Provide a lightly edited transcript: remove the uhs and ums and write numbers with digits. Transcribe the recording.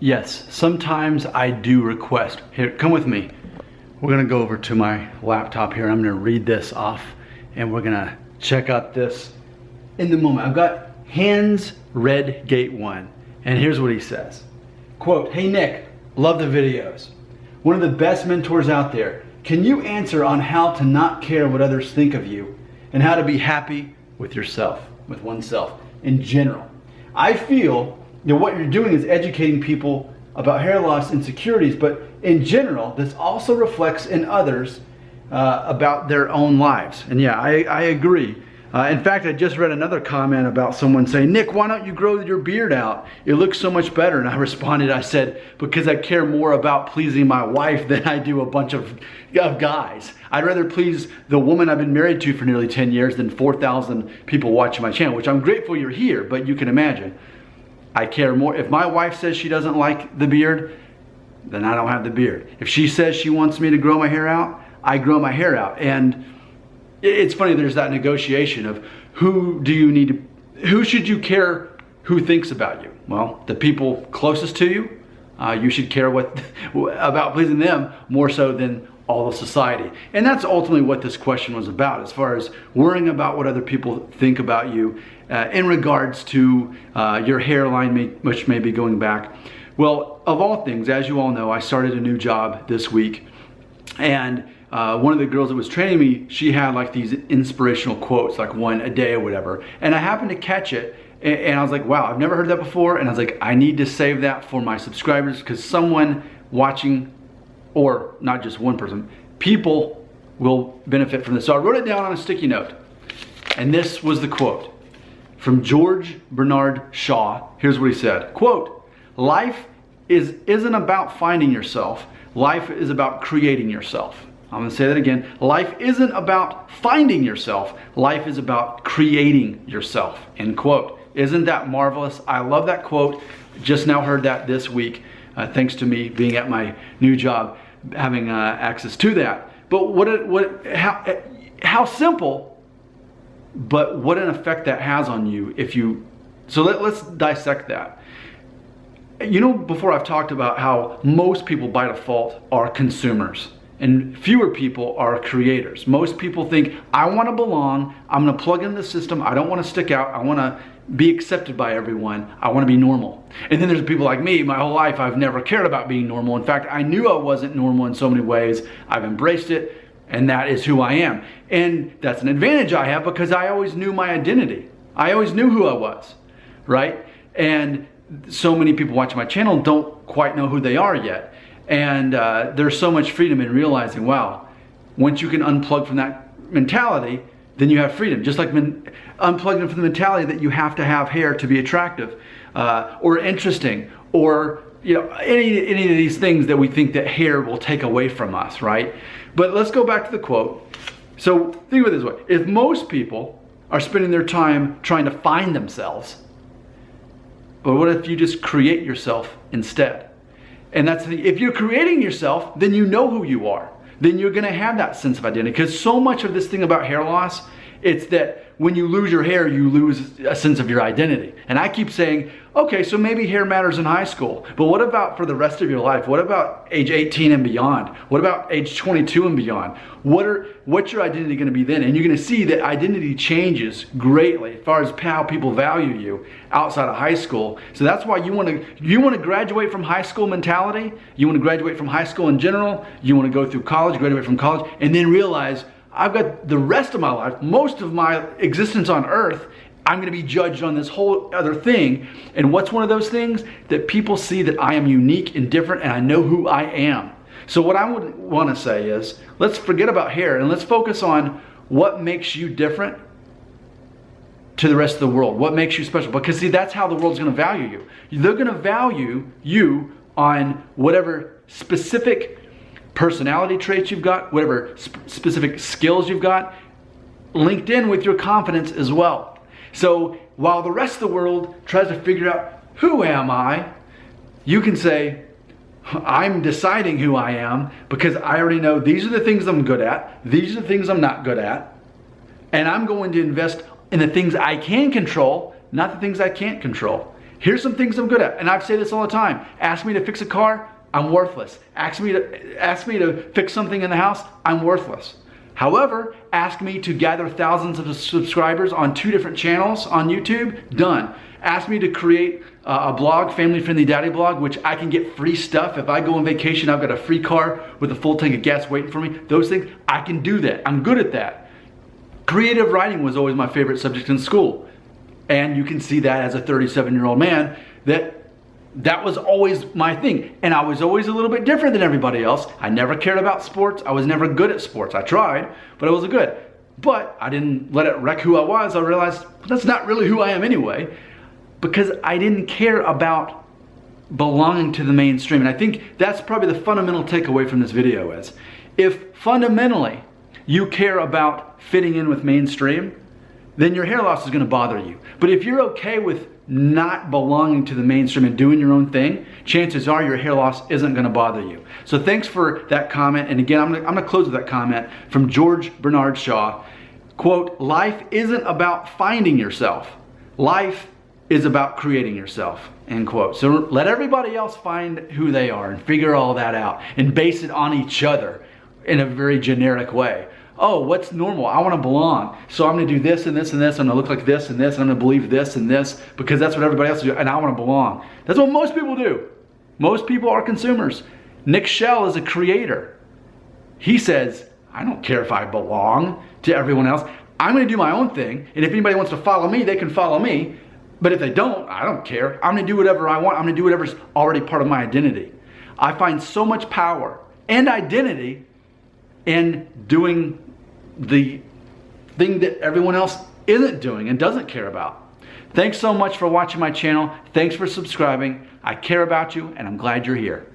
Yes, sometimes I do request. Here, come with me. We're gonna go over to my laptop here. I'm gonna read this off and we're gonna check out this in the moment. I've got Hans Redgate 1, and here's what he says. Quote, "Hey Nick, love the videos. One of the best mentors out there. Can you answer on how to not care what others think of you and how to be happy with yourself, with oneself in general?" I feel that what you're doing is educating people about hair loss insecurities, but in general, this also reflects in others about their own lives. And yeah, I agree. In fact, I just read another comment about someone saying, "Nick, why don't you grow your beard out? It looks so much better." And I responded, I said, because I care more about pleasing my wife than I do a bunch of guys. I'd rather please the woman I've been married to for nearly 10 years than 4,000 people watching my channel, which I'm grateful you're here, but you can imagine. I care more. If my wife says she doesn't like the beard, then I don't have the beard. If she says she wants me to grow my hair out, I grow my hair out. And it's funny, there's that negotiation of who should you care who thinks about you? Well, the people closest to you, you should care about pleasing them more so than all of society. And that's ultimately what this question was about, as far as worrying about what other people think about you in regards to your hairline, which may be going back. Well, of all things, as you all know, I started a new job this week, and one of the girls that was training me, she had like these inspirational quotes, like one a day or whatever, and I happened to catch it, and I was like, wow, I've never heard that before, and I was like, I need to save that for my subscribers, because someone watching, or not just one person, people will benefit from this. So I wrote it down on a sticky note, and this was the quote from George Bernard Shaw. Here's what he said, quote, "Life isn't about finding yourself, life is about creating yourself." I'm gonna say that again. Life isn't about finding yourself, life is about creating yourself, end quote. Isn't that marvelous? I love that quote. Just now heard that this week, thanks to me being at my new job, having access to that. But how simple, but what an effect that has on you if you, so let's dissect that. You know, before I've talked about how most people by default are consumers and fewer people are creators. Most people think, I want to belong, I'm going to plug in the system, I don't want to stick out, I want to be accepted by everyone, I want to be normal. And then there's people like me, my whole life I've never cared about being normal. In fact, I knew I wasn't normal in so many ways. I've embraced it, and that is who I am. And that's an advantage I have because I always knew my identity. I always knew who I was, right? And so many people watching my channel don't quite know who they are yet. And there's so much freedom in realizing, wow, once you can unplug from that mentality, then you have freedom. Just like unplugging from the mentality that you have to have hair to be attractive or interesting, or any of these things that we think that hair will take away from us, right? But let's go back to the quote. So think of it this way. If most people are spending their time trying to find themselves, but what if you just create yourself instead? And that's if you're creating yourself, then you know who you are. Then you're gonna have that sense of identity. Because so much of this thing about hair loss, it's that when you lose your hair, you lose a sense of your identity. And I keep saying, okay, so maybe hair matters in high school, but what about for the rest of your life? What about age 18 and beyond? What about age 22 and beyond? What's your identity gonna be then? And you're gonna see that identity changes greatly as far as how people value you outside of high school. So that's why you wanna graduate from high school mentality, you wanna graduate from high school in general, you wanna go through college, graduate from college, and then realize, I've got the rest of my life, most of my existence on earth, I'm going to be judged on this whole other thing. And what's one of those things? That people see that I am unique and different and I know who I am. So what I would want to say is, let's forget about hair and let's focus on what makes you different to the rest of the world. What makes you special? Because see, that's how the world's going to value you. They're going to value you on whatever specific personality traits you've got, whatever specific skills you've got, linked in with your confidence as well. So while the rest of the world tries to figure out, who am I? You can say, I'm deciding who I am because I already know these are the things I'm good at, these are the things I'm not good at, and I'm going to invest in the things I can control, not the things I can't control. Here's some things I'm good at. And I say this all the time. Ask me to fix a car, I'm worthless. Ask me to fix something in the house, I'm worthless. However, ask me to gather thousands of subscribers on 2 different channels on YouTube, done. Ask me to create a blog, Family Friendly Daddy blog, which I can get free stuff. If I go on vacation, I've got a free car with a full tank of gas waiting for me. Those things, I can do that. I'm good at that. Creative writing was always my favorite subject in school. And you can see that as a 37-year-old man, that was always my thing. And I was always a little bit different than everybody else. I never cared about sports. I was never good at sports. I tried, but I wasn't good. But I didn't let it wreck who I was. I realized that's not really who I am anyway, because I didn't care about belonging to the mainstream. And I think that's probably the fundamental takeaway from this video is, if fundamentally you care about fitting in with mainstream, then your hair loss is going to bother you. But if you're okay with not belonging to the mainstream and doing your own thing, chances are your hair loss isn't going to bother you. So thanks for that comment. And again, I'm going to close with that comment from George Bernard Shaw. Quote, life isn't about finding yourself. Life is about creating yourself, end quote. So let everybody else find who they are and figure all that out and base it on each other in a very generic way. Oh, what's normal? I want to belong. So I'm going to do this and this and this. I'm going to look like this and this. And I'm going to believe this and this because that's what everybody else does. And I want to belong. That's what most people do. Most people are consumers. Nick Shell is a creator. He says, I don't care if I belong to everyone else. I'm going to do my own thing. And if anybody wants to follow me, they can follow me. But if they don't, I don't care. I'm going to do whatever I want. I'm going to do whatever's already part of my identity. I find so much power and identity in doing the thing that everyone else isn't doing and doesn't care about. Thanks so much for watching my channel. Thanks for subscribing. I care about you and I'm glad you're here.